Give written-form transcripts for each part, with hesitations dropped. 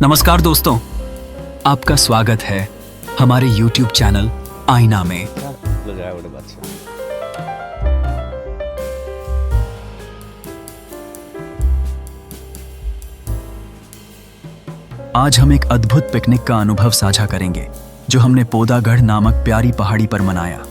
नमस्कार दोस्तों, आपका स्वागत है हमारे YouTube चैनल आईना में। आज हम एक अद्भुत पिकनिक का अनुभव साझा करेंगे जो हमने पोदागढ़ नामक प्यारी पहाड़ी पर मनाया।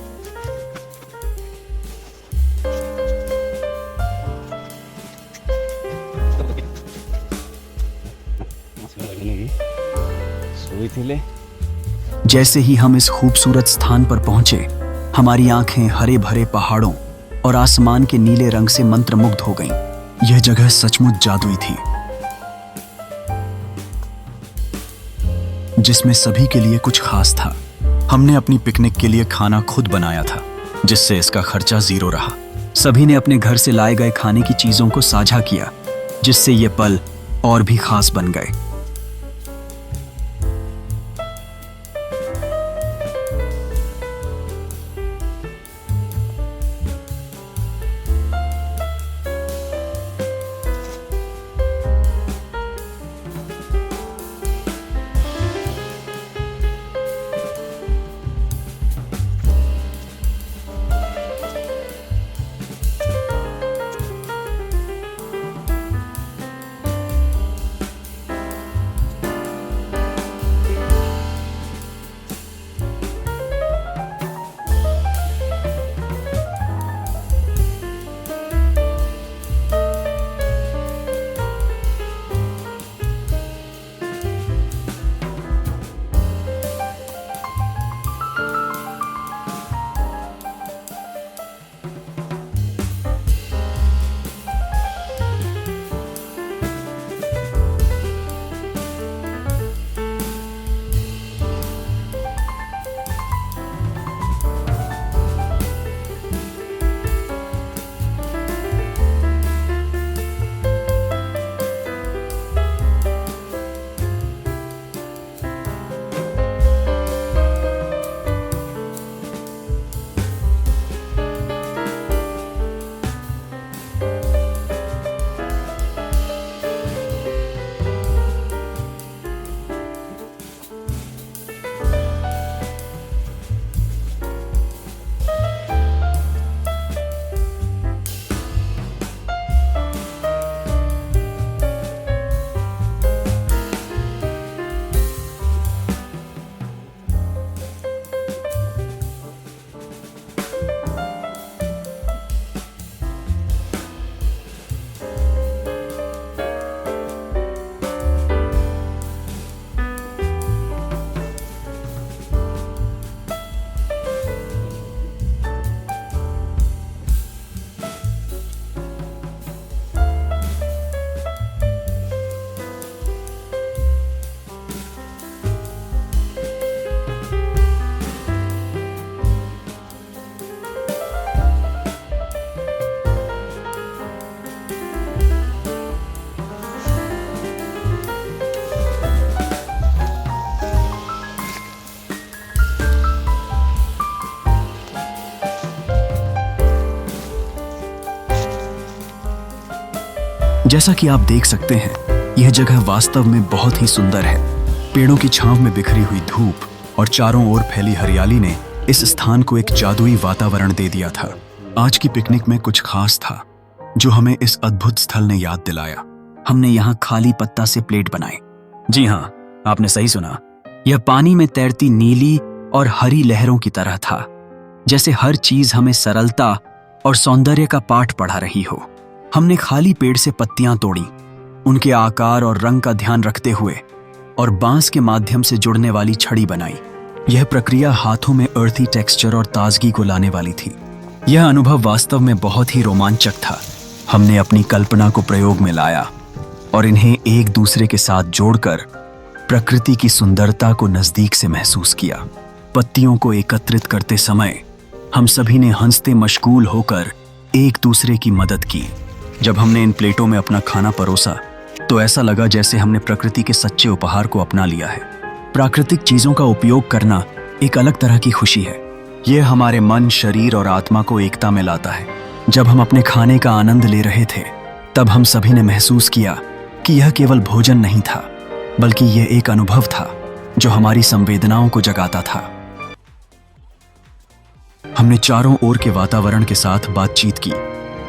जैसे ही हम इस खूबसूरत स्थान पर पहुंचे, हमारी आंखें हरे भरे पहाड़ों और आसमान के नीले रंग से मंत्रमुग्ध हो गईं। यह जगह सचमुच जादुई थी, जिसमें सभी के लिए कुछ खास था। हमने अपनी पिकनिक के लिए खाना खुद बनाया था, जिससे इसका खर्चा 0 रहा। सभी ने अपने घर से लाए गए खाने की चीजों को साझा किया, जिससे ये पल और भी खास बन गए। जैसा कि आप देख सकते हैं, यह जगह वास्तव में बहुत ही सुंदर है। पेड़ों की छांव में बिखरी हुई धूप और चारों ओर फैली हरियाली ने इस स्थान को एक जादुई वातावरण दे दिया था। आज की पिकनिक में कुछ खास था जो हमें इस अद्भुत स्थल ने याद दिलाया। हमने यहाँ खाली पत्ता से प्लेट बनाए। जी हाँ, आपने सही सुना। यह पानी में तैरती नीली और हरी लहरों की तरह था, जैसे हर चीज हमें सरलता और सौंदर्य का पाठ पढ़ा रही हो। हमने खाली पेड़ से पत्तियां तोड़ी, उनके आकार और रंग का ध्यान रखते हुए, और बांस के माध्यम से जुड़ने वाली छड़ी बनाई। यह प्रक्रिया हाथों में अर्थी टेक्सचर और ताजगी को लाने वाली थी। यह अनुभव वास्तव में बहुत ही रोमांचक था। हमने अपनी कल्पना को प्रयोग में लाया और इन्हें एक दूसरे के साथ जोड़कर प्रकृति की सुंदरता को नजदीक से महसूस किया। पत्तियों को एकत्रित करते समय हम सभी ने हंसते मशगूल होकर एक दूसरे की मदद की। जब हमने इन प्लेटों में अपना खाना परोसा तो ऐसा लगा जैसे हमने प्रकृति के सच्चे उपहार को अपना लिया है। प्राकृतिक चीजों का उपयोग करना एक अलग तरह की खुशी है। यह हमारे मन, शरीर और आत्मा को एकता में लाता है। जब हम अपने खाने का आनंद ले रहे थे, तब हम सभी ने महसूस किया कि यह केवल भोजन नहीं था, बल्कि यह एक अनुभव था जो हमारी संवेदनाओं को जगाता था। हमने चारों ओर के वातावरण के साथ बातचीत की।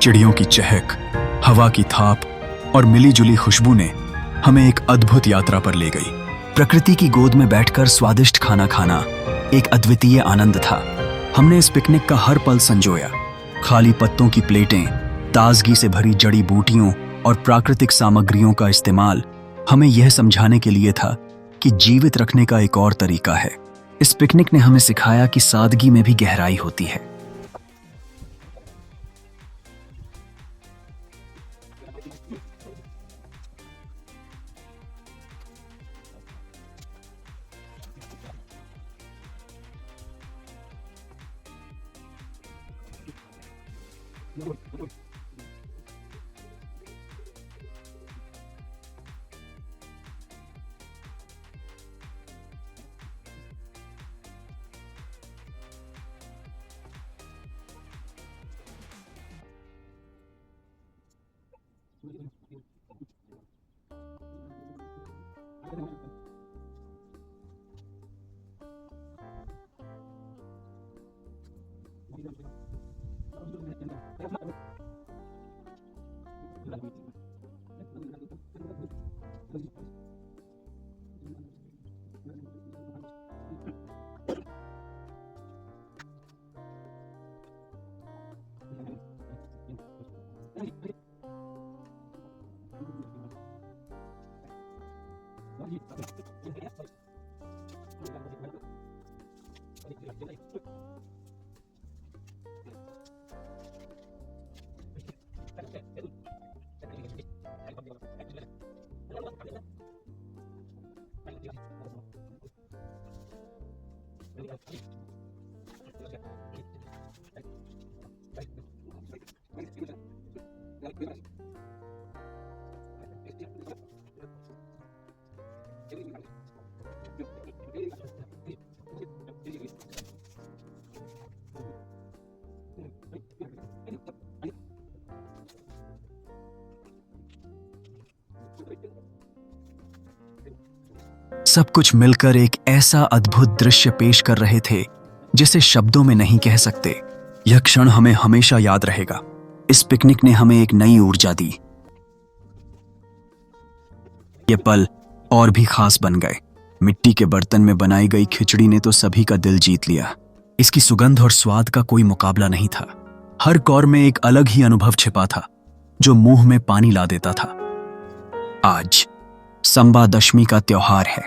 चिड़ियों की चहक, हवा की थाप और मिलीजुली खुशबू ने हमें एक अद्भुत यात्रा पर ले गई। प्रकृति की गोद में बैठकर स्वादिष्ट खाना खाना एक अद्वितीय आनंद था। हमने इस पिकनिक का हर पल संजोया। खाली पत्तों की प्लेटें, ताजगी से भरी जड़ी बूटियों और प्राकृतिक सामग्रियों का इस्तेमाल हमें यह समझाने के लिए था कि जीवित रखने का एक और तरीका है। इस पिकनिक ने हमें सिखाया कि सादगी में भी गहराई होती है। सब कुछ मिलकर एक ऐसा अद्भुत दृश्य पेश कर रहे थे जिसे शब्दों में नहीं कह सकते। यह क्षण हमें हमेशा याद रहेगा। इस पिकनिक ने हमें एक नई ऊर्जा दी। ये पल और भी खास बन गए। मिट्टी के बर्तन में बनाई गई खिचड़ी ने तो सभी का दिल जीत लिया। इसकी सुगंध और स्वाद का कोई मुकाबला नहीं था। हर कौर में एक अलग ही अनुभव छिपा था जो मुंह में पानी ला देता था। आज संबा दशमी का त्योहार है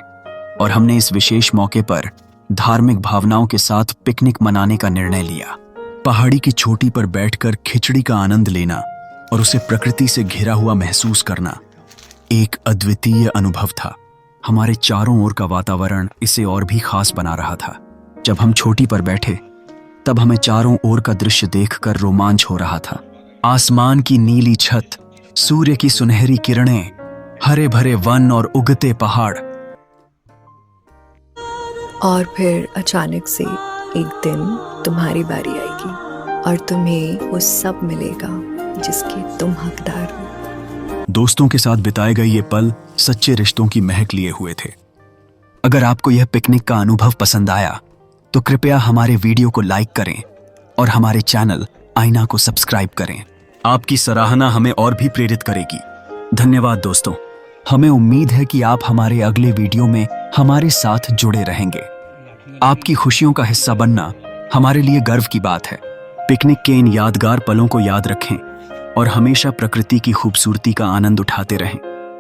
और हमने इस विशेष मौके पर धार्मिक भावनाओं के साथ पिकनिक मनाने का निर्णय लिया। पहाड़ी की चोटी पर बैठकर खिचड़ी का आनंद लेना और उसे प्रकृति से घिरा हुआ महसूस करना एक अद्वितीय अनुभव था। हमारे चारों ओर का वातावरण इसे और भी खास बना रहा था। जब हम चोटी पर बैठे तब हमें चारों ओर का दृश्य देखकर रोमांच हो रहा था। आसमान की नीली छत, सूर्य की सुनहरी किरणें, हरे भरे वन और उगते पहाड़। और फिर अचानक से एक दिन तुम्हारी बारी आएगी और तुम्हें वो सब मिलेगा जिसके तुम हकदार हो। दोस्तों के साथ बिताए गए ये पल सच्चे रिश्तों की महक लिए हुए थे। अगर आपको यह पिकनिक का अनुभव पसंद आया तो कृपया हमारे वीडियो को लाइक करें और हमारे चैनल आईना को सब्सक्राइब करें। आपकी सराहना हमें और भी प्रेरित करेगी। धन्यवाद दोस्तों। हमें उम्मीद है कि आप हमारे अगले वीडियो में हमारे साथ जुड़े रहेंगे। आपकी खुशियों का हिस्सा बनना हमारे लिए गर्व की बात है। पिकनिक के इन यादगार पलों को याद रखें और हमेशा प्रकृति की खूबसूरती का आनंद उठाते रहें।